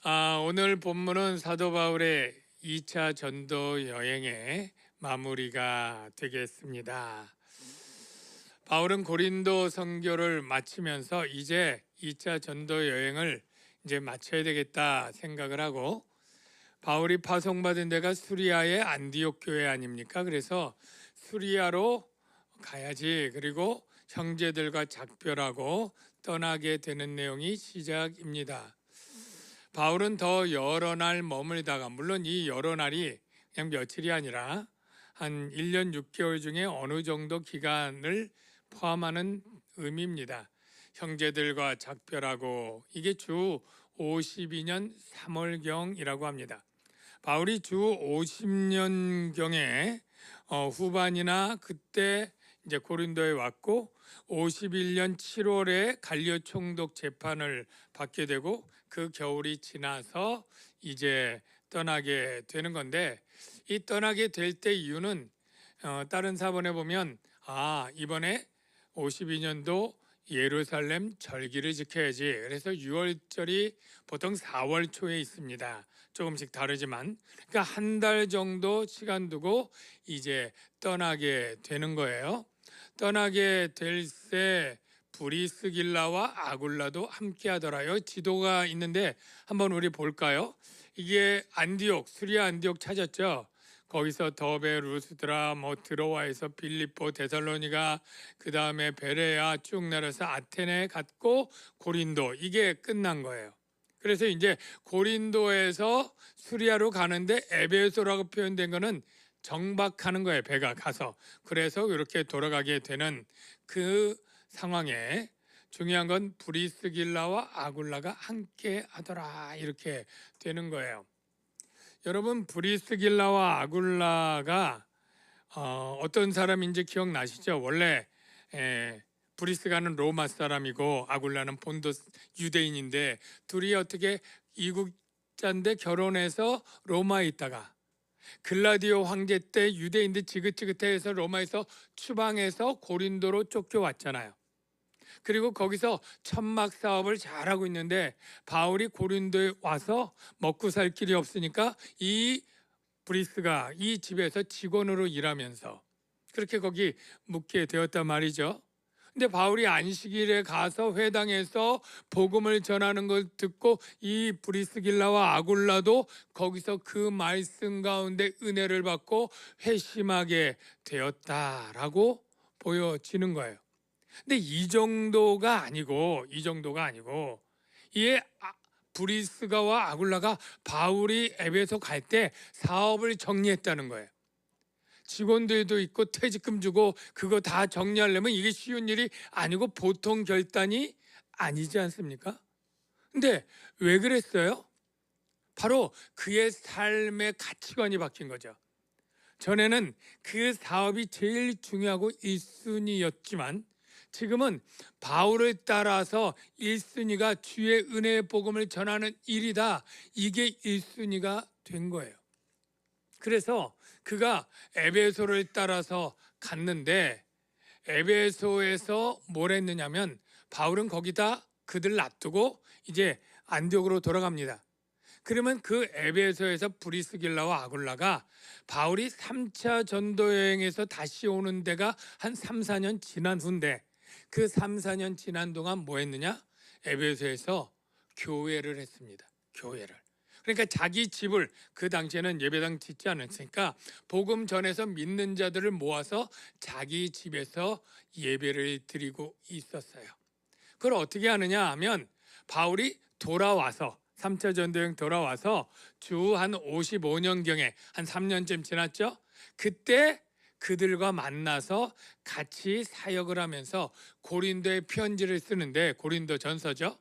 오늘 본문은 사도 바울의 2차 전도 여행의 마무리가 되겠습니다. 바울은 고린도 선교를 마치면서 이제 2차 전도 여행을 이제 마쳐야 되겠다 생각을 하고, 바울이 파송받은 데가 수리아의 안디옥 교회 아닙니까? 그래서 수리아로 가야지, 그리고 형제들과 작별하고 떠나게 되는 내용이 시작입니다. 바울은 더 여러 날 머물다가, 물론 이 여러 날이 그냥 며칠이 아니라 한 1년 6개월 중에 어느 정도 기간을 포함하는 의미입니다. 형제들과 작별하고, 이게 주 52년 3월경이라고 합니다. 바울이 주 50년경에 후반이나 그때 이제 고린도에 왔고, 51년 7월에 갈리오 총독 재판을 받게 되고, 그 겨울이 지나서 이제 떠나게 되는 건데, 이 떠나게 될 때 이유는 다른 사본에 보면 이번에 52년도 예루살렘 절기를 지켜야지, 그래서 6월절이 보통 4월 초에 있습니다. 조금씩 다르지만, 그러니까 한 달 정도 시간 두고 이제 떠나게 되는 거예요. 떠나게 될 때 브리스길라와 아굴라도 함께 하더라요. 지도가 있는데 한번 우리 볼까요? 이게 안디옥, 수리아 안디옥 찾았죠. 거기서 더베, 루스드라, 드로아에서 빌립보, 데살로니가, 그 다음에 베레아 쭉 내려서 아테네 갔고 고린도, 이게 끝난 거예요. 그래서 이제 고린도에서 수리아로 가는데 에베소라고 표현된 거는 정박하는 거예요. 배가 가서. 그래서 이렇게 돌아가게 되는 그 상황에 중요한 건 브리스길라와 아굴라가 함께 하더라, 이렇게 되는 거예요. 여러분, 브리스길라와 아굴라가 어떤 사람인지 기억나시죠? 원래 브리스가는 로마 사람이고 아굴라는 본도 유대인인데, 둘이 어떻게 이국자인데 결혼해서 로마에 있다가 글라디오 황제 때 유대인들 지긋지긋해서 로마에서 추방해서 고린도로 쫓겨왔잖아요. 그리고 거기서 천막 사업을 잘하고 있는데, 바울이 고린도에 와서 먹고 살 길이 없으니까 이 브리스가 이 집에서 직원으로 일하면서 그렇게 거기 묵게 되었단 말이죠. 근데 바울이 안식일에 가서 회당에서 복음을 전하는 걸 듣고 이 브리스길라와 아굴라도 거기서 그 말씀 가운데 은혜를 받고 회심하게 되었다라고 보여지는 거예요. 근데 이 정도가 아니고 이에 브리스가와 아굴라가 바울이 에베소 갈 때 사업을 정리했다는 거예요. 직원들도 있고 퇴직금 주고 그거 다 정리하려면 이게 쉬운 일이 아니고 보통 결단이 아니지 않습니까? 근데 왜 그랬어요? 바로 그의 삶의 가치관이 바뀐 거죠. 전에는 그 사업이 제일 중요하고 1순위였지만 지금은 바울을 따라서 1순위가 주의 은혜의 복음을 전하는 일이다, 이게 1순위가 된 거예요. 그래서 그가 에베소를 따라서 갔는데, 에베소에서 뭘 했느냐면 바울은 거기다 그들 놔두고 이제 안디옥으로 돌아갑니다. 그러면 그 에베소에서 브리스길라와 아굴라가 바울이 3차 전도 여행에서 다시 오는 데가 한 3, 4년 지난 후인데, 그 3, 4년 지난 동안 뭐 했느냐? 에베소에서 교회를 했습니다. 교회를. 그러니까 자기 집을, 그 당시에는 예배당 짓지 않았으니까 복음 전해서 믿는 자들을 모아서 자기 집에서 예배를 드리고 있었어요. 그걸 어떻게 하느냐 하면, 바울이 돌아와서 3차 전도여행 돌아와서 주 한 55년경에 한 3년쯤 지났죠. 그때 그들과 만나서 같이 사역을 하면서 고린도에 편지를 쓰는데, 고린도 전서죠.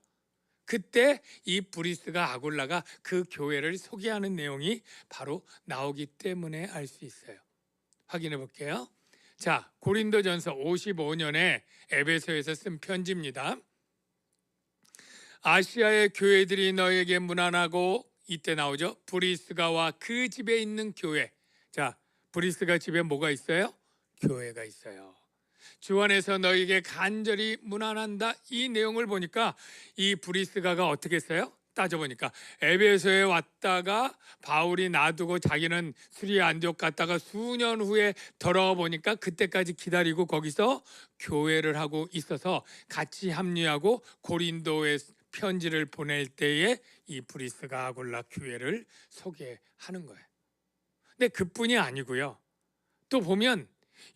그때 이 브리스가 아굴라가 그 교회를 소개하는 내용이 바로 나오기 때문에 알 수 있어요. 확인해 볼게요. 자, 고린도전서 55년에 에베소에서 쓴 편지입니다. 아시아의 교회들이 너에게 문안하고, 이때 나오죠. 브리스가와 그 집에 있는 교회. 자, 브리스가 집에 뭐가 있어요? 교회가 있어요. 주 안에서 너에게 간절히 문안한다, 이 내용을 보니까 이 브리스가가 어떻게 했어요? 따져보니까 에베소에 왔다가 바울이 놔두고 자기는 수리 안디옥 갔다가 수년 후에 돌아와 보니까 그때까지 기다리고 거기서 교회를 하고 있어서 같이 합류하고 고린도에 편지를 보낼 때에 이 브리스가 아굴라 교회를 소개하는 거예요. 근데 그뿐이 아니고요. 또 보면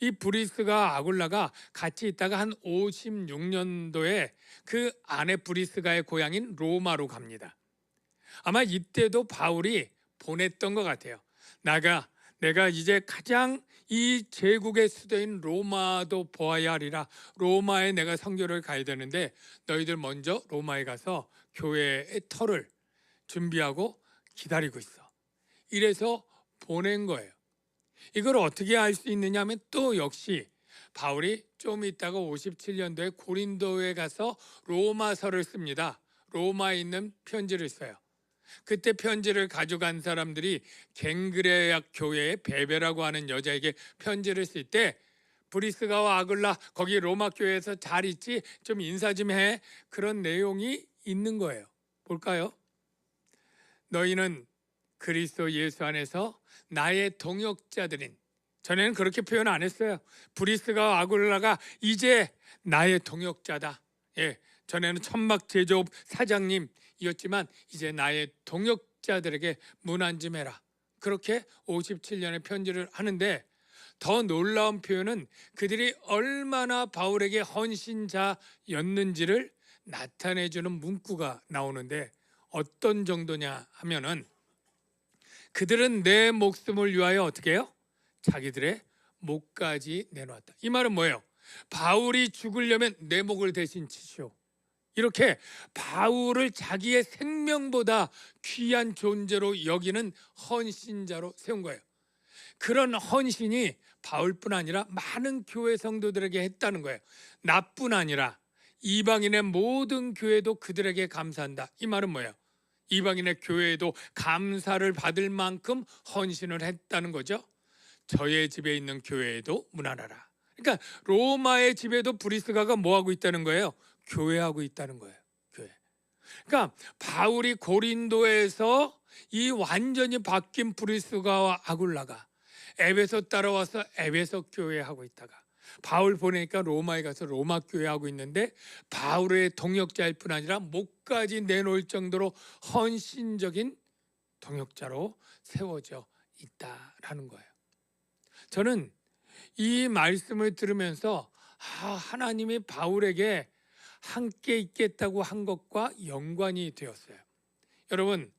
이 브리스가 아굴라가 같이 있다가 한 56년도에 그 아내 브리스가의 고향인 로마로 갑니다. 아마 이때도 바울이 보냈던 것 같아요. 내가 이제 가장 이 제국의 수도인 로마도 보아야 하리라. 로마에 내가 선교를 가야 되는데 너희들 먼저 로마에 가서 교회의 터를 준비하고 기다리고 있어. 이래서 보낸 거예요. 이걸 어떻게 알 수 있느냐 하면 또 역시 바울이 좀 있다가 57년도에 고린도에 가서 로마서를 씁니다. 로마에 있는 편지를 써요. 그때 편지를 가져간 사람들이 갱그레아 교회의 베베라고 하는 여자에게 편지를 쓸 때 브리스가와 아글라 거기 로마 교회에서 잘 있지? 좀 인사 좀 해. 그런 내용이 있는 거예요. 볼까요? 너희는 그리스도 예수 안에서 나의 동역자들인, 전에는 그렇게 표현 안 했어요. 브리스가 아굴라가 이제 나의 동역자다. 전에는 천막 제조업 사장님이었지만 이제 나의 동역자들에게 문안 좀 해라. 그렇게 57년에 편지를 하는데 더 놀라운 표현은 그들이 얼마나 바울에게 헌신자였는지를 나타내주는 문구가 나오는데 어떤 정도냐 하면은 그들은 내 목숨을 위하여 어떻게 해요? 자기들의 목까지 내놓았다. 이 말은 뭐예요? 바울이 죽으려면 내 목을 대신 치시오. 이렇게 바울을 자기의 생명보다 귀한 존재로 여기는 헌신자로 세운 거예요. 그런 헌신이 바울뿐 아니라 많은 교회 성도들에게 했다는 거예요. 나뿐 아니라 이방인의 모든 교회도 그들에게 감사한다. 이 말은 뭐예요? 이방인의 교회에도 감사를 받을 만큼 헌신을 했다는 거죠. 저의 집에 있는 교회에도 문안하라. 그러니까 로마의 집에도 브리스가가 뭐하고 있다는 거예요? 교회하고 있다는 거예요. 교회. 그러니까 바울이 고린도에서 이 완전히 바뀐 브리스가와 아굴라가 에베소 따라와서 에베소 교회하고 있다가 바울 보내니까 로마에 가서 로마 교회하고 있는데 바울의 동역자일 뿐 아니라 목까지 내놓을 정도로 헌신적인 동역자로 세워져 있다라는 거예요. 저는 이 말씀을 들으면서 하나님이 바울에게 함께 있겠다고 한 것과 연관이 되었어요. 여러분,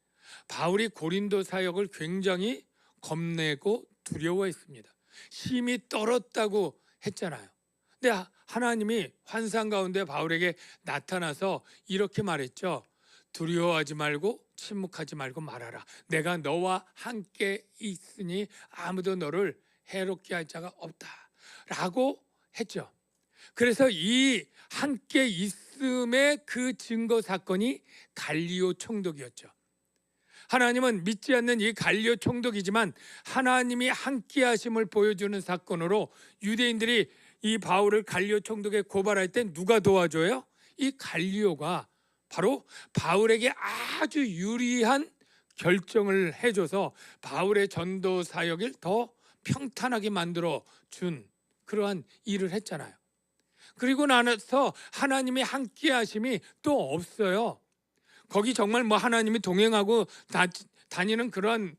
바울이 고린도 사역을 굉장히 겁내고 두려워했습니다. 힘이 떨었다고 했잖아요. 근데 하나님이 환상 가운데 바울에게 나타나서 이렇게 말했죠. 두려워하지 말고 침묵하지 말고 말하라. 내가 너와 함께 있으니 아무도 너를 해롭게 할 자가 없다 라고 했죠. 그래서 이 함께 있음의 그 증거 사건이 갈리오 총독이었죠. 하나님은 믿지 않는 이 갈리오 총독이지만 하나님이 함께 하심을 보여주는 사건으로 유대인들이 이 바울을 갈리오 총독에 고발할 때 누가 도와줘요? 이 갈리오가 바로 바울에게 아주 유리한 결정을 해줘서 바울의 전도 사역을 더 평탄하게 만들어 준 그러한 일을 했잖아요. 그리고 나서 하나님이 함께 하심이 또 없어요. 거기 정말 뭐 하나님이 동행하고 다니는 그런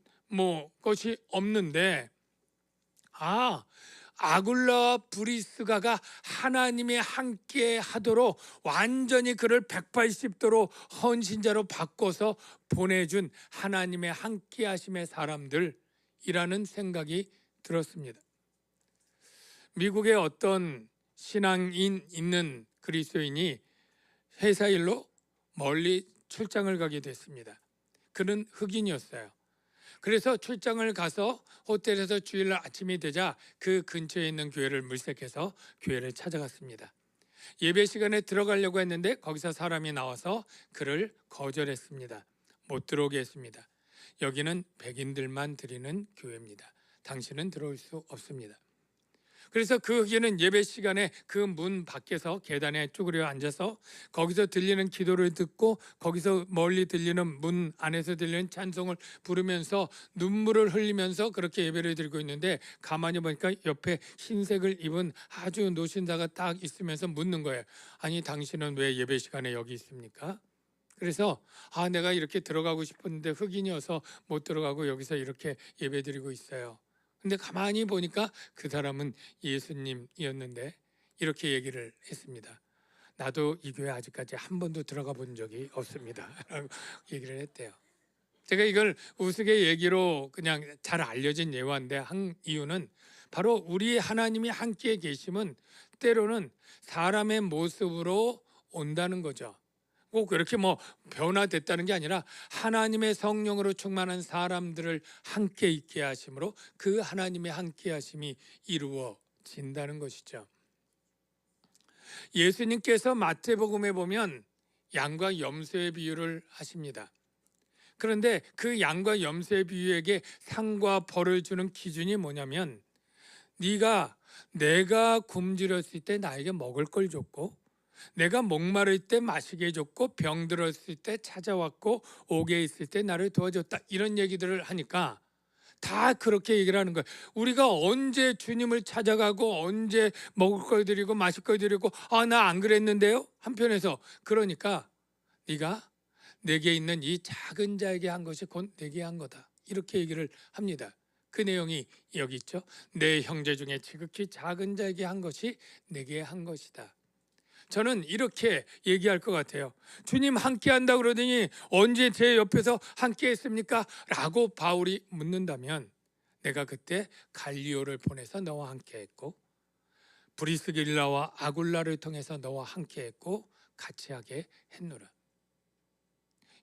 것이 없는데 아굴라와 브리스가가 하나님이 함께 하도록 완전히 그를 180도로 헌신자로 바꿔서 보내준 하나님의 함께 하심의 사람들이라는 생각이 들었습니다. 미국의 어떤 신앙인 있는 그리스도인이 회사 일로 멀리 출장을 가게 됐습니다. 그는 흑인이었어요. 그래서 출장을 가서 호텔에서 주일날 아침이 되자 그 근처에 있는 교회를 물색해서 교회를 찾아갔습니다. 예배 시간에 들어가려고 했는데 거기서 사람이 나와서 그를 거절했습니다. 못 들어오게 했습니다. 여기는 백인들만 드리는 교회입니다. 당신은 들어올 수 없습니다. 그래서 그에는 예배 시간에 그 문 밖에서 계단에 쭈그려 앉아서 거기서 들리는 기도를 듣고 거기서 멀리 들리는 문 안에서 들리는 찬송을 부르면서 눈물을 흘리면서 그렇게 예배를 드리고 있는데, 가만히 보니까 옆에 흰색을 입은 아주 노신사가 딱 있으면서 묻는 거예요. 아니, 당신은 왜 예배 시간에 여기 있습니까? 그래서 내가 이렇게 들어가고 싶었는데 흑인이어서 못 들어가고 여기서 이렇게 예배드리고 있어요. 근데 가만히 보니까 그 사람은 예수님이었는데 이렇게 얘기를 했습니다. 나도 이 교회 아직까지 한 번도 들어가 본 적이 없습니다. 라고 얘기를 했대요. 제가 이걸 우스개 얘기로 그냥 잘 알려진 예화인데 한 이유는 바로 우리 하나님이 함께 계심은 때로는 사람의 모습으로 온다는 거죠. 꼭 그렇게 변화됐다는 게 아니라 하나님의 성령으로 충만한 사람들을 함께 있게 하심으로 그 하나님의 함께 하심이 이루어진다는 것이죠. 예수님께서 마태복음에 보면 양과 염소의 비유를 하십니다. 그런데 그 양과 염소의 비유에게 상과 벌을 주는 기준이 뭐냐면, 내가 굶주렸을 때 나에게 먹을 걸 줬고, 내가 목마를 때 마시게 해줬고, 병들었을 때 찾아왔고, 옥에 있을 때 나를 도와줬다, 이런 얘기들을 하니까 다 그렇게 얘기를 하는 거예요. 우리가 언제 주님을 찾아가고 언제 먹을 걸 드리고 마실 걸 드리고 나 안 그랬는데요? 한편에서 그러니까 네가 내게 있는 이 작은 자에게 한 것이 곧 내게 한 거다, 이렇게 얘기를 합니다. 그 내용이 여기 있죠. 내 형제 중에 지극히 작은 자에게 한 것이 내게 한 것이다. 저는 이렇게 얘기할 것 같아요. 주님 함께 한다 그러더니 언제 제 옆에서 함께 했습니까? 라고 바울이 묻는다면, 내가 그때 갈리오를 보내서 너와 함께 했고, 브리스길라와 아굴라를 통해서 너와 함께 했고 같이 하게 했노라.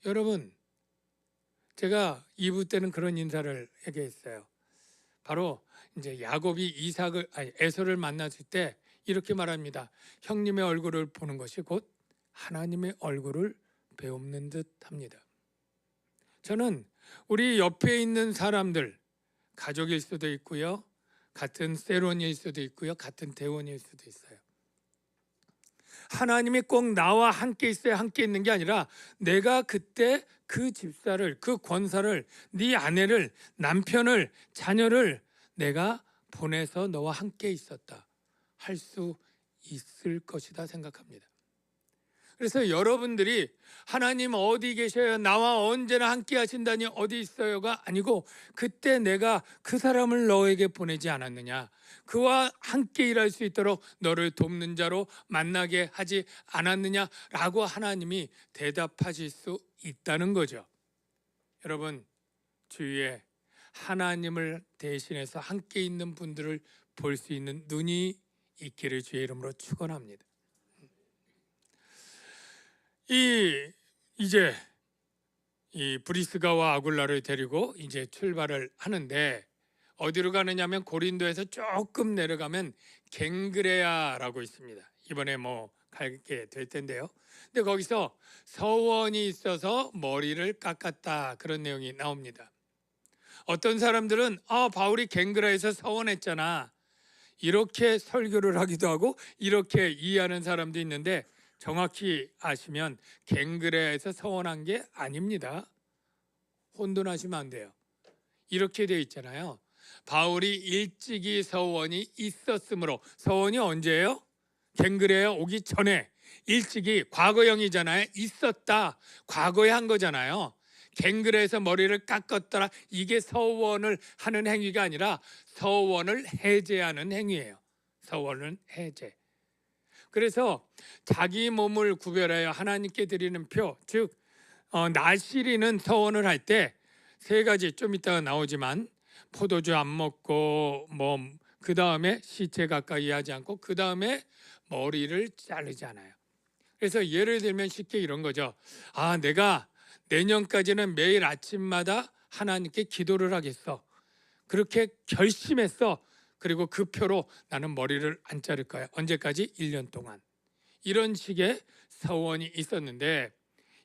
여러분, 제가 2부 때는 그런 인사를 얘기했어요. 바로 이제 야곱이 에서를 만났을 때 이렇게 말합니다. 형님의 얼굴을 보는 것이 곧 하나님의 얼굴을 배우는 듯 합니다. 저는 우리 옆에 있는 사람들, 가족일 수도 있고요, 같은 세론일 수도 있고요, 같은 대원일 수도 있어요. 하나님이 꼭 나와 함께 있어야 함께 있는 게 아니라, 내가 그때 그 집사를, 그 권사를, 네 아내를, 남편을, 자녀를 내가 보내서 너와 함께 있었다 할 수 있을 것이다 생각합니다. 그래서 여러분들이 하나님 어디 계셔요? 나와 언제나 함께 하신다니 어디 있어요가 아니고, 그때 내가 그 사람을 너에게 보내지 않았느냐, 그와 함께 일할 수 있도록 너를 돕는 자로 만나게 하지 않았느냐라고 하나님이 대답하실 수 있다는 거죠. 여러분, 주위에 하나님을 대신해서 함께 있는 분들을 볼 수 있는 눈이 있기를 주의 이름으로 축원합니다. 이제 이 브리스가와 아굴라를 데리고 이제 출발을 하는데, 어디로 가느냐면 고린도에서 조금 내려가면 갱그레아라고 있습니다. 이번에 가게 될 텐데요. 근데 거기서 서원이 있어서 머리를 깎았다, 그런 내용이 나옵니다. 어떤 사람들은 바울이 갱그레아에서 서원했잖아, 이렇게 설교를 하기도 하고 이렇게 이해하는 사람도 있는데, 정확히 아시면 갱그레아에서 서원한 게 아닙니다. 혼돈하시면 안 돼요. 이렇게 되어 있잖아요. 바울이 일찍이 서원이 있었으므로, 서원이 언제예요? 갱그레아 오기 전에, 일찍이 과거형이잖아요. 있었다, 과거에 한 거잖아요. 갱그레아에서 머리를 깎았더라, 이게 서원을 하는 행위가 아니라 서원을 해제하는 행위예요. 서원은 해제. 그래서 자기 몸을 구별하여 하나님께 드리는 표, 즉 나시리는 서원을 할 때 세 가지, 좀 이따가 나오지만, 포도주 안 먹고 그 다음에 시체 가까이 하지 않고 그 다음에 머리를 자르잖아요. 그래서 예를 들면 쉽게 이런 거죠. 내가 내년까지는 매일 아침마다 하나님께 기도를 하겠어, 그렇게 결심했어. 그리고 그 표로 나는 머리를 안 자를 거야. 언제까지? 1년 동안. 이런 식의 서원이 있었는데,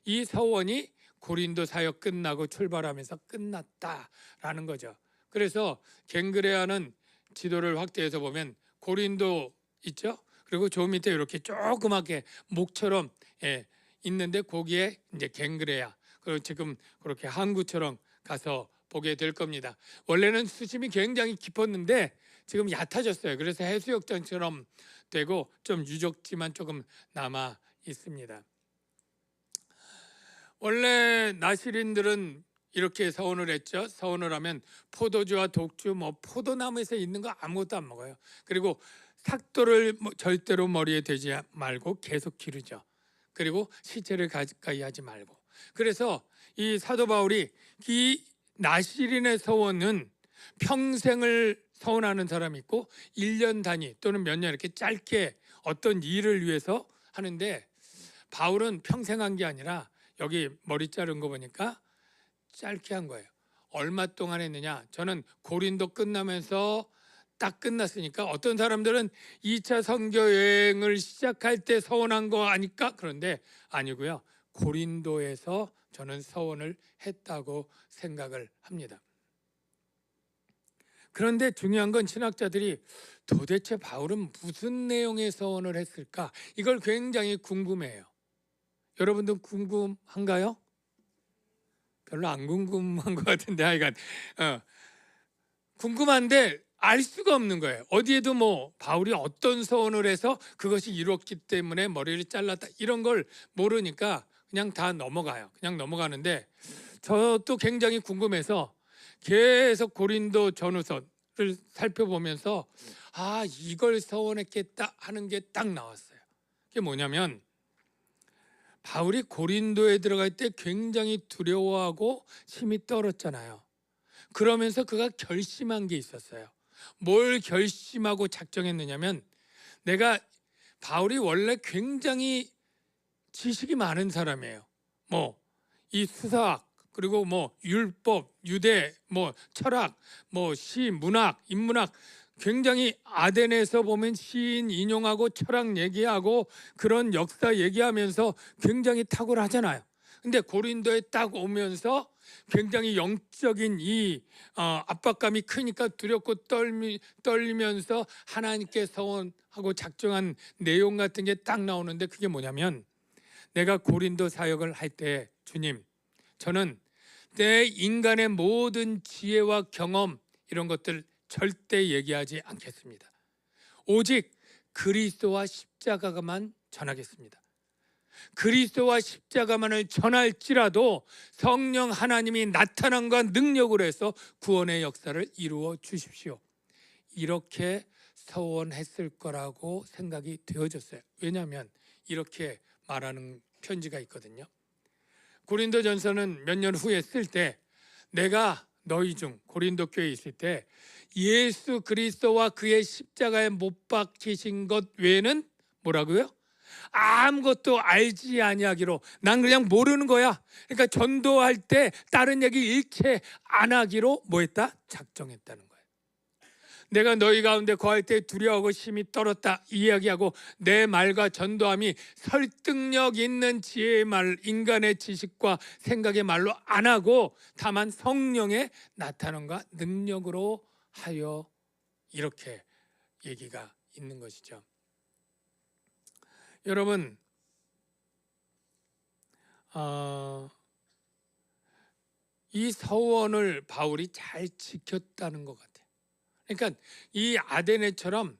이 서원이 고린도 사역 끝나고 출발하면서 끝났다라는 거죠. 그래서 갱그레아는 지도를 확대해서 보면 고린도 있죠? 그리고 저 밑에 이렇게 조그맣게 목처럼 있는데 거기에 이제 갱그레아. 그리고 지금 그렇게 항구처럼 가서 보게 될 겁니다. 원래는 수심이 굉장히 깊었는데 지금 얕아졌어요. 그래서 해수욕장처럼 되고 좀 유적지만 조금 남아 있습니다. 원래 나시린들은 이렇게 서원을 했죠. 서원을 하면 포도주와 독주, 포도나무에서 있는 거 아무것도 안 먹어요. 그리고 삭도를 절대로 머리에 대지 말고 계속 기르죠. 그리고 시체를 가까이 하지 말고. 그래서 이 사도 바울이 이 나시린의 서원은 평생을 서원하는 사람이 있고 1년 단위 또는 몇 년 이렇게 짧게 어떤 일을 위해서 하는데, 바울은 평생 한 게 아니라 여기 머리 자른 거 보니까 짧게 한 거예요. 얼마 동안 했느냐? 저는 고린도 끝나면서 딱 끝났으니까 어떤 사람들은 2차 선교 여행을 시작할 때 서원한 거 아닐까? 그런데 아니고요. 고린도에서 저는 서원을 했다고 생각을 합니다. 그런데 중요한 건 신학자들이 도대체 바울은 무슨 내용의 서원을 했을까? 이걸 굉장히 궁금해해요. 여러분도 궁금한가요? 별로 안 궁금한 것 같은데 하여간 궁금한데 알 수가 없는 거예요. 어디에도 바울이 어떤 서원을 해서 그것이 이뤘기 때문에 머리를 잘랐다 이런 걸 모르니까 그냥 다 넘어가요. 그냥 넘어가는데 저도 굉장히 궁금해서 계속 고린도 전후서를 살펴보면서 이걸 서원했겠다 하는 게 딱 나왔어요. 그게 뭐냐면 바울이 고린도에 들어갈 때 굉장히 두려워하고 힘이 떨었잖아요. 그러면서 그가 결심한 게 있었어요. 뭘 결심하고 작정했느냐면, 바울이 원래 굉장히 지식이 많은 사람이에요. 이 수사학, 그리고 율법, 유대, 철학, 시, 문학, 인문학, 굉장히 아덴에서 보면 시인 인용하고 철학 얘기하고 그런 역사 얘기하면서 굉장히 탁월하잖아요. 근데 고린도에 딱 오면서 굉장히 영적인 이 압박감이 크니까 두렵고 떨리면서 하나님께 서원하고 작정한 내용 같은 게 딱 나오는데, 그게 뭐냐면, 내가 고린도 사역을 할 때 주님, 저는 내 인간의 모든 지혜와 경험 이런 것들 절대 얘기하지 않겠습니다. 오직 그리스도와 십자가만 전하겠습니다. 그리스도와 십자가만을 전할지라도 성령 하나님이 나타남과 능력으로 해서 구원의 역사를 이루어 주십시오. 이렇게 서원했을 거라고 생각이 되어졌어요. 왜냐하면 이렇게 말하는 편지가 있거든요. 고린도전서는 몇 년 후에 쓸 때, 내가 너희 중 고린도 교회에 있을 때 예수 그리스도와 그의 십자가에 못 박히신 것 외에는 뭐라고요? 아무것도 알지 아니하기로, 난 그냥 모르는 거야. 그러니까 전도할 때 다른 얘기 일체 안 하기로 뭐했다? 작정했다는 거예요. 내가 너희 가운데 거할 때 두려워하고 심히 떨었다 이야기하고, 내 말과 전도함이 설득력 있는 지혜의 말, 인간의 지식과 생각의 말로 안 하고 다만 성령의 나타남과 능력으로 하여, 이렇게 얘기가 있는 것이죠. 여러분, 이 서원을 바울이 잘 지켰다는 것 같아요. 그러니까 이 아데네처럼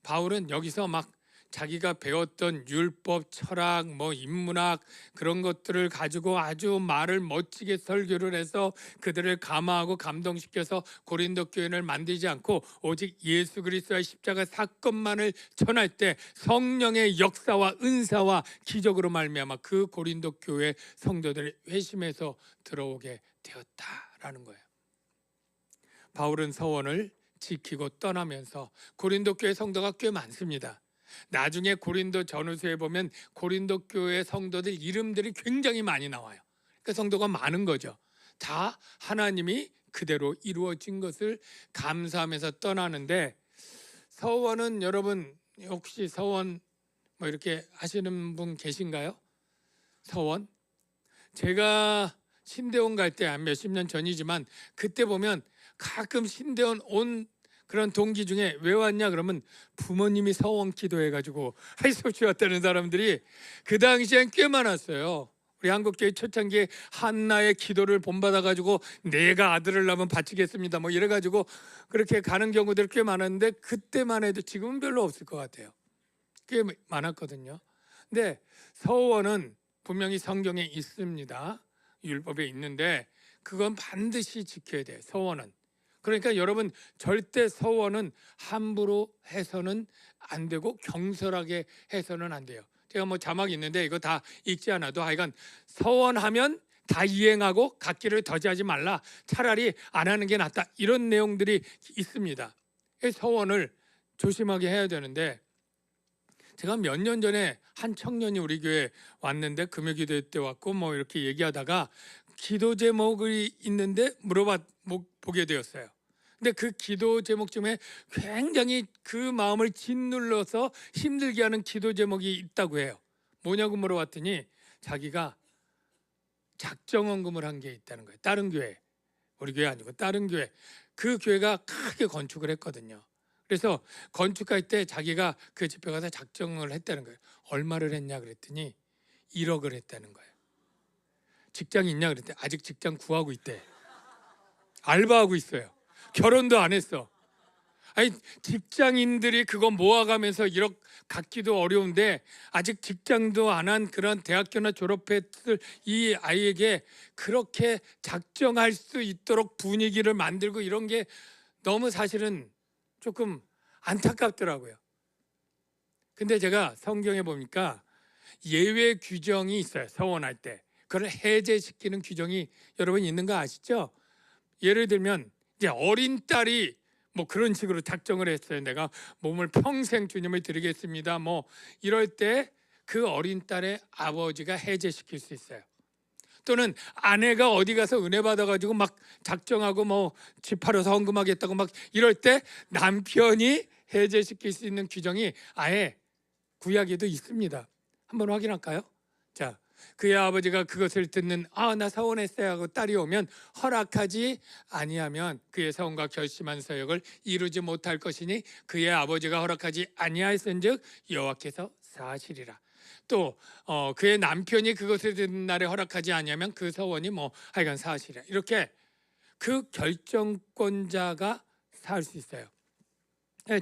바울은 여기서 막 자기가 배웠던 율법, 철학, 인문학 그런 것들을 가지고 아주 말을 멋지게 설교를 해서 그들을 감화하고 감동시켜서 고린도 교회를 만들지 않고 오직 예수 그리스도의 십자가 사건만을 전할 때 성령의 역사와 은사와 기적으로 말미암아 그 고린도 교회 성도들이 회심해서 들어오게 되었다라는 거예요. 바울은 서원을 지키고 떠나면서, 고린도 교회 성도가 꽤 많습니다. 나중에 고린도 전후서에 보면 고린도 교회 성도들 이름들이 굉장히 많이 나와요. 그 성도가 많은 거죠. 다 하나님이 그대로 이루어진 것을 감사하면서 떠나는데, 서원은 여러분 혹시 서원 이렇게 하시는 분 계신가요? 서원? 제가 신대원 갈 때 한 몇십 년 전이지만 그때 보면 가끔 신대원 온 그런 동기 중에 왜 왔냐 그러면 부모님이 서원 기도해가지고 하이소시 왔다는 사람들이 그 당시엔 꽤 많았어요. 우리 한국교회 초창기에 한나의 기도를 본받아가지고 내가 아들을 낳으면 바치겠습니다 뭐 이래가지고 그렇게 가는 경우들 꽤 많았는데 그때만 해도 지금은 별로 없을 것 같아요. 꽤 많았거든요. 근데 서원은 분명히 성경에 있습니다. 율법에 있는데 그건 반드시 지켜야 돼요. 서원은. 그러니까 여러분 절대 서원은 함부로 해서는 안 되고 경솔하게 해서는 안 돼요. 제가 뭐 자막이 있는데 이거 다 읽지 않아도 하여간 서원하면 다 이행하고 갓길을 더지하지 말라. 차라리 안 하는 게 낫다. 이런 내용들이 있습니다. 서원을 조심하게 해야 되는데 제가 몇 년 전에 한 청년이 우리 교회 왔는데 금요기도 때 왔고 뭐 이렇게 얘기하다가 기도 제목이 있는데 보게 되었어요. 근데 그 기도 제목 중에 굉장히 그 마음을 짓눌러서 힘들게 하는 기도 제목이 있다고 해요. 뭐냐고 물어봤더니 자기가 작정헌금을 한 게 있다는 거예요. 다른 교회, 우리 교회 아니고 다른 교회, 그 교회가 크게 건축을 했거든요. 그래서 건축할 때 자기가 그 집회 가서 작정을 했다는 거예요. 얼마를 했냐 그랬더니 1억을 했다는 거예요. 직장이 있냐 그랬더니 아직 직장 구하고 있대. 알바하고 있어요. 결혼도 안 했어. 아니 직장인들이 그거 모아가면서 1억 갖기도 어려운데 아직 직장도 안 한 그런 대학교나 졸업했을 이 아이에게 그렇게 작정할 수 있도록 분위기를 만들고 이런 게 너무 사실은 조금 안타깝더라고요. 근데 제가 성경에 보니까 예외 규정이 있어요. 서원할 때 그걸 해제시키는 규정이 여러분 있는 거 아시죠? 예를 들면 이제 어린 딸이 뭐 그런 식으로 작정을 했어요. 내가 몸을 평생 주님을 드리겠습니다. 뭐 이럴 때 그 어린 딸의 아버지가 해제시킬 수 있어요. 또는 아내가 어디 가서 은혜 받아가지고 막 작정하고 뭐 집 팔아서 헌금하겠다고 막 이럴 때 남편이 해제시킬 수 있는 규정이 아예 구약에도 있습니다. 한번 확인할까요? 자, 그의 아버지가 그것을 듣는 나 서원했어요 하고 딸이 오면 허락하지 아니하면 그의 서원과 결심한 서역을 이루지 못할 것이니 그의 아버지가 허락하지 아니하였은즉 여호와께서 사하시리라. 또 그의 남편이 그것을 듣는 날에 허락하지 아니하면 그 서원이 뭐 하여간 사하시리라. 이렇게 그 결정권자가 살 수 있어요.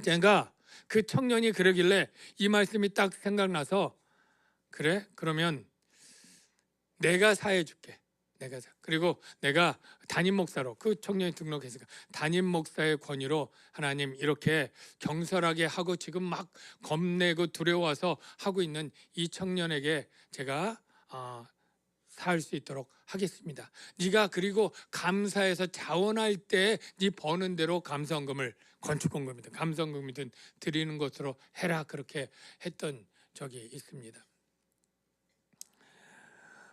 제가 그 청년이 그러길래 이 말씀이 딱 생각나서 그래? 그러면 내가 사해줄게. 그리고 내가 담임 목사로 그 청년이 등록했으니까 담임 목사의 권위로 하나님 이렇게 경솔하게 하고 지금 막 겁내고 두려워서 하고 있는 이 청년에게 제가 사할 수 있도록 하겠습니다. 네가 그리고 감사해서 자원할 때 네 버는 대로 감사헌금을 건축헌금이든 감사헌금이든 드리는 것으로 해라. 그렇게 했던 적이 있습니다.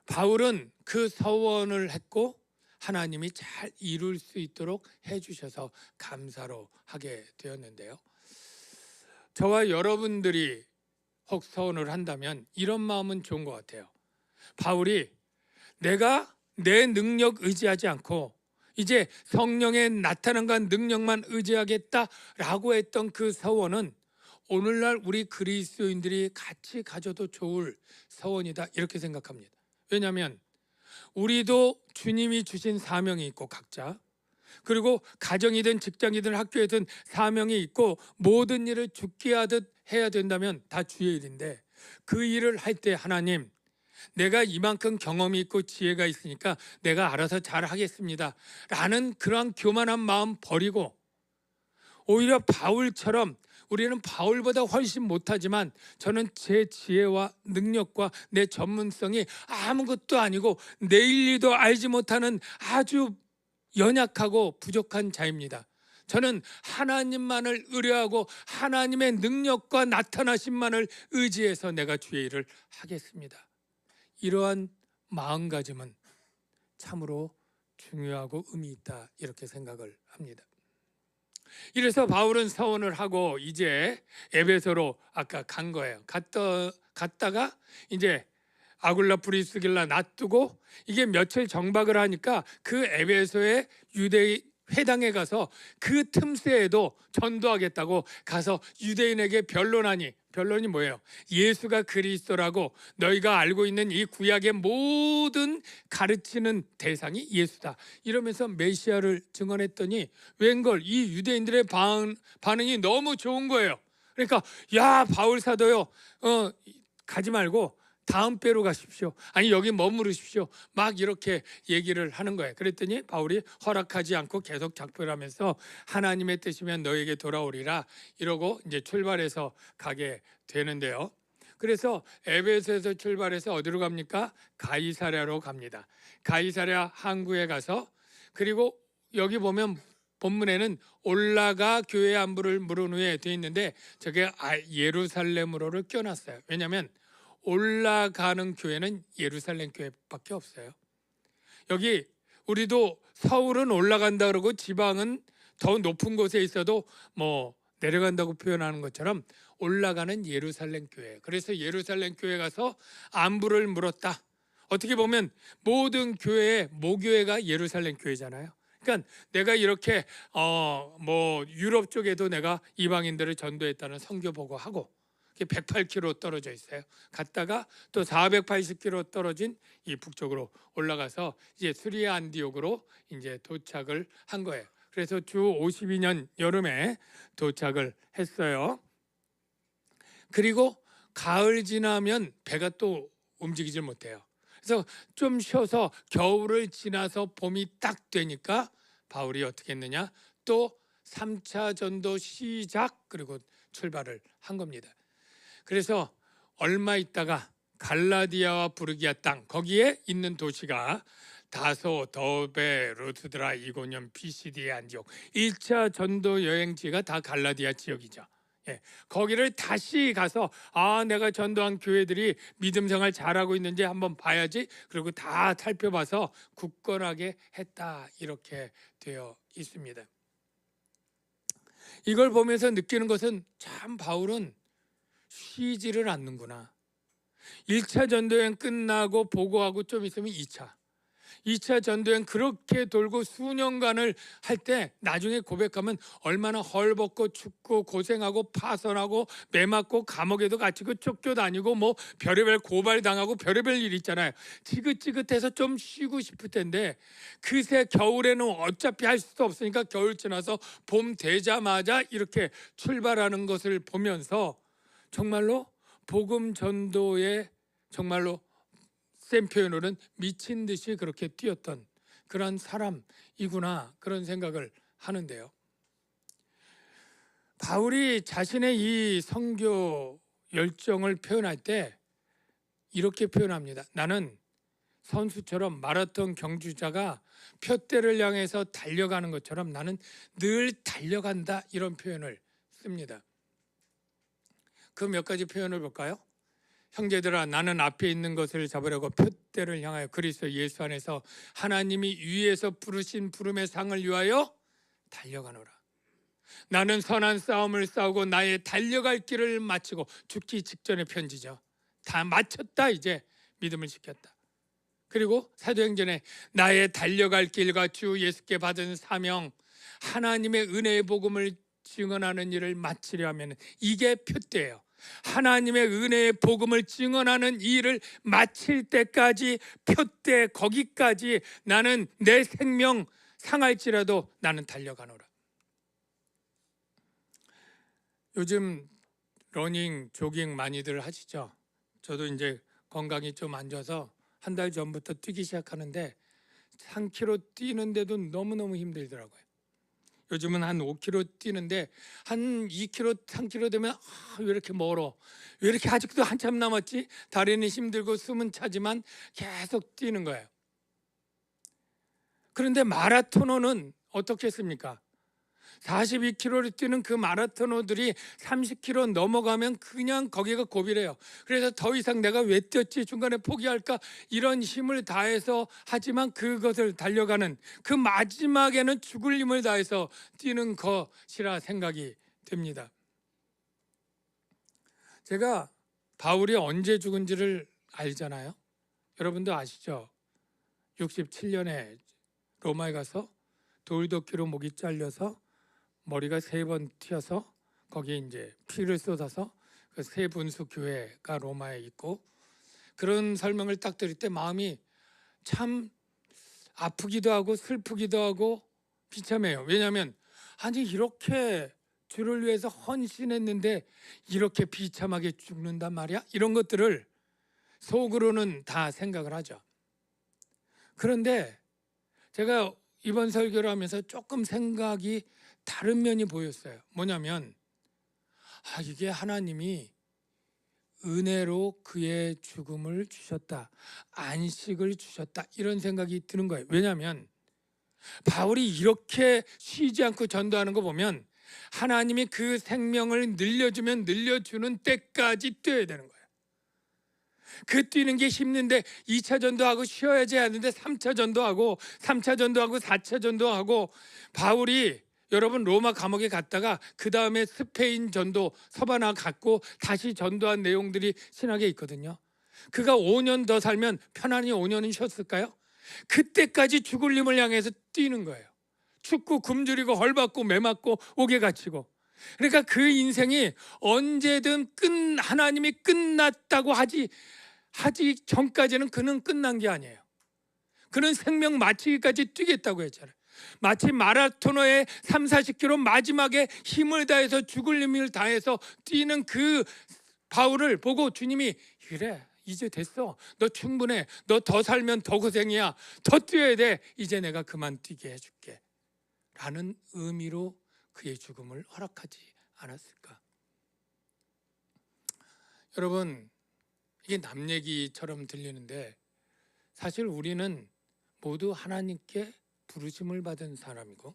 바울은 그 서원을 했고 하나님이 잘 이룰 수 있도록 해주셔서 감사로 하게 되었는데요. 저와 여러분들이 혹 서원을 한다면 이런 마음은 좋은 것 같아요. 바울이 내가 내 능력 의지하지 않고 이제 성령의 나타난과 능력만 의지하겠다라고 했던 그 서원은 오늘날 우리 그리스도인들이 같이 가져도 좋을 서원이다 이렇게 생각합니다. 왜냐하면 우리도 주님이 주신 사명이 있고 각자 그리고 가정이든 직장이든 학교이든 사명이 있고 모든 일을 죽게 하듯 해야 된다면 다 주의 일인데 그 일을 할 때 하나님 내가 이만큼 경험이 있고 지혜가 있으니까 내가 알아서 잘 하겠습니다 라는 그런 교만한 마음 버리고 오히려 바울처럼 우리는 바울보다 훨씬 못하지만 저는 제 지혜와 능력과 내 전문성이 아무것도 아니고 내 일리도 알지 못하는 아주 연약하고 부족한 자입니다. 저는 하나님만을 의뢰하고 하나님의 능력과 나타나심만을 의지해서 내가 주의 일을 하겠습니다. 이러한 마음가짐은 참으로 중요하고 의미 있다 이렇게 생각을 합니다. 이래서 바울은 서원을 하고 이제 에베소로 아까 간 거예요. 갔다가 이제 아굴라 프리스길라 놔두고 이게 며칠 정박을 하니까 그 에베소의 유대 회당에 가서 그 틈새에도 전도하겠다고 가서 유대인에게 변론하니, 변론이 뭐예요? 예수가 그리스도라고 너희가 알고 있는 이 구약의 모든 가르치는 대상이 예수다 이러면서 메시아를 증언했더니 웬걸 이 유대인들의 반응이 너무 좋은 거예요. 그러니까 야 바울 사도요, 가지 말고 다음 배로 가십시오. 아니 여기 머무르십시오. 막 이렇게 얘기를 하는 거예요. 그랬더니 바울이 허락하지 않고 계속 작별하면서 하나님의 뜻이면 너에게 돌아오리라 이러고 이제 출발해서 가게 되는데요. 그래서 에베소에서 출발해서 어디로 갑니까? 가이사랴로 갑니다. 가이사랴 항구에 가서, 그리고 여기 보면 본문에는 올라가 교회 안부를 물은 후에 돼 있는데 저게 예루살렘으로를 껴놨어요. 왜냐하면 올라가는 교회는 예루살렘 교회밖에 없어요. 여기 우리도 서울은 올라간다 그러고 지방은 더 높은 곳에 있어도 뭐 내려간다고 표현하는 것처럼 올라가는 예루살렘 교회. 그래서 예루살렘 교회 가서 안부를 물었다. 어떻게 보면 모든 교회의 모교회가 예루살렘 교회잖아요. 그러니까 내가 이렇게 뭐 유럽 쪽에도 내가 이방인들을 전도했다는 선교 보고하고 108km 떨어져 있어요. 갔다가 또 480km 떨어진 이 북쪽으로 올라가서 이제 수리아 안디옥으로 이제 도착을 한 거예요. 그래서 주 52년 여름에 도착을 했어요. 그리고 가을 지나면 배가 또 움직이질 못해요. 그래서 좀 쉬어서 겨울을 지나서 봄이 딱 되니까 바울이 어떻게 했느냐? 또 3차 전도 시작, 그리고 출발을 한 겁니다. 그래서 얼마 있다가 갈라디아와 부르기아 땅, 거기에 있는 도시가 다소, 더베, 루스드라, 이고니온, 피시디아, 안디옥, 1차 전도 여행지가 다 갈라디아 지역이죠. 거기를 다시 가서 내가 전도한 교회들이 믿음 생활 잘하고 있는지 한번 봐야지, 그리고 다 살펴봐서 굳건하게 했다 이렇게 되어 있습니다. 이걸 보면서 느끼는 것은 참 바울은 쉬지를 않는구나. 1차 전도여행 끝나고 보고하고 좀 있으면 2차 전도여행 그렇게 돌고 수년간을 할 때 나중에 고백하면 얼마나 헐벗고 춥고 고생하고 파선하고 매 맞고 감옥에도 갇히고 쫓겨다니고 뭐 별의별 고발당하고 별의별 일 있잖아요. 지긋지긋해서 좀 쉬고 싶을 텐데 그새 겨울에는 어차피 할 수도 없으니까 겨울 지나서 봄 되자마자 이렇게 출발하는 것을 보면서 정말로 복음 전도에 정말로 센 표현으로는 미친 듯이 그렇게 뛰었던 그런 사람이구나, 그런 생각을 하는데요. 바울이 자신의 이 선교 열정을 표현할 때 이렇게 표현합니다. 나는 선수처럼 마라톤 경주자가 표대를 향해서 달려가는 것처럼 나는 늘 달려간다, 이런 표현을 씁니다. 그 몇 가지 표현을 볼까요? 형제들아, 나는 앞에 있는 것을 잡으려고 표대를 향하여 그리스도 예수 안에서 하나님이 위에서 부르신 부름의 상을 위하여 달려가노라. 나는 선한 싸움을 싸우고 나의 달려갈 길을 마치고, 죽기 직전의 편지죠. 다 마쳤다, 이제 믿음을 지켰다. 그리고 사도행전에 나의 달려갈 길과 주 예수께 받은 사명, 하나님의 은혜의 복음을 증언하는 일을 마치려 하면, 이게 표대예요. 하나님의 은혜의 복음을 증언하는 일을 마칠 때까지, 표대 거기까지 나는 내 생명 상할지라도 나는 달려가노라. 요즘 러닝, 조깅 많이들 하시죠? 저도 이제 건강이 좀 안 좋아서 한 달 전부터 뛰기 시작하는데 3km 뛰는데도 너무너무 힘들더라고요. 요즘은 한 5km 뛰는데 한 2km, 3km 되면 왜 이렇게 멀어? 왜 이렇게 아직도 한참 남았지? 다리는 힘들고 숨은 차지만 계속 뛰는 거예요. 그런데 마라토너는 어떻게 했습니까? 42km를 뛰는 그 마라토너들이 30km 넘어가면 그냥 거기가 고비래요. 그래서 더 이상 내가 왜 뛰었지, 중간에 포기할까, 이런 힘을 다해서 하지만 그것을 달려가는 그 마지막에는 죽을 힘을 다해서 뛰는 것이라 생각이 됩니다. 제가 바울이 언제 죽은지를 알잖아요. 여러분도 아시죠? 67년에 로마에 가서 돌도끼로 목이 잘려서 머리가 3번 튀어서 거기에 이제 피를 쏟아서 그 세 분수 교회가 로마에 있고, 그런 설명을 딱 들을 때 마음이 참 아프기도 하고 슬프기도 하고 비참해요. 왜냐하면 아니 이렇게 주를 위해서 헌신했는데 이렇게 비참하게 죽는단 말이야? 이런 것들을 속으로는 다 생각을 하죠. 그런데 제가 이번 설교를 하면서 조금 생각이 다른 면이 보였어요. 뭐냐면 이게 하나님이 은혜로 그의 죽음을 주셨다, 안식을 주셨다, 이런 생각이 드는 거예요. 왜냐하면 바울이 이렇게 쉬지 않고 전도하는 거 보면 하나님이 그 생명을 늘려주면 늘려주는 때까지 뛰어야 되는 거예요. 그 뛰는 게 힘든데 2차 전도하고 쉬어야지 하는데 3차 전도하고 3차 전도하고 4차 전도하고, 바울이 여러분 로마 감옥에 갔다가 그 다음에 스페인 전도 서바나 갔고 다시 전도한 내용들이 신학에 있거든요. 그가 5년 더 살면 편안히 5년은 쉬었을까요? 그때까지 죽을 힘을 향해서 뛰는 거예요. 춥고 굶주리고 헐받고 매맞고 옥에 갇히고. 그러니까 그 인생이 언제든 하나님이 끝났다고 하지 전까지는 그는 끝난 게 아니에요. 그는 생명 마치기까지 뛰겠다고 했잖아요. 마치 마라토너의 3, 40km 마지막에 힘을 다해서 죽을 힘을 다해서 뛰는 그 바울을 보고 주님이 그래 이제 됐어, 너 충분해, 너 더 살면 더 고생이야, 더 뛰어야 돼, 이제 내가 그만 뛰게 해줄게 라는 의미로 그의 죽음을 허락하지 않았을까. 여러분, 이게 남 얘기처럼 들리는데 사실 우리는 모두 하나님께 부르심을 받은 사람이고,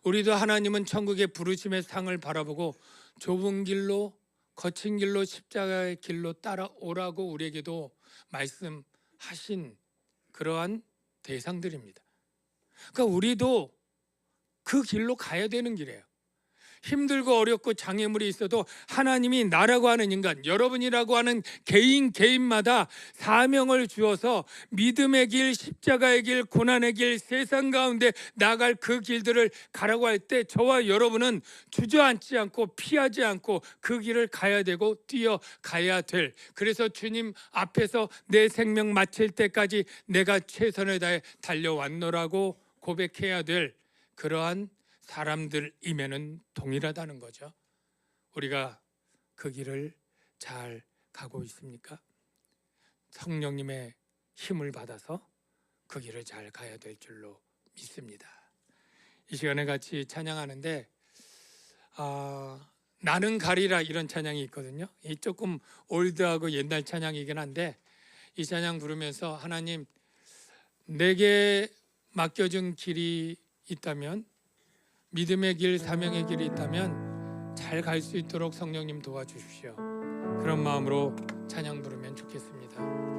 우리도 하나님은 천국의 부르심의 상을 바라보고 좁은 길로 거친 길로 십자가의 길로 따라오라고 우리에게도 말씀하신 그러한 대상들입니다. 그러니까 우리도 그 길로 가야 되는 길이에요. 힘들고 어렵고 장애물이 있어도 하나님이 나라고 하는 인간, 여러분이라고 하는 개인마다 사명을 주어서 믿음의 길, 십자가의 길, 고난의 길, 세상 가운데 나갈 그 길들을 가라고 할 때 저와 여러분은 주저앉지 않고 피하지 않고 그 길을 가야 되고 뛰어가야 될, 그래서 주님 앞에서 내 생명 마칠 때까지 내가 최선을 다해 달려왔노라고 고백해야 될 그러한 사람들임에는 동일하다는 거죠. 우리가 그 길을 잘 가고 있습니까? 성령님의 힘을 받아서 그 길을 잘 가야 될 줄로 믿습니다. 이 시간에 같이 찬양하는데 나는 가리라, 이런 찬양이 있거든요. 이 조금 올드하고 옛날 찬양이긴 한데 이 찬양 부르면서 하나님, 내게 맡겨준 길이 있다면, 믿음의 길, 사명의 길이 있다면 잘 갈 수 있도록 성령님 도와주십시오. 그런 마음으로 찬양 부르면 좋겠습니다.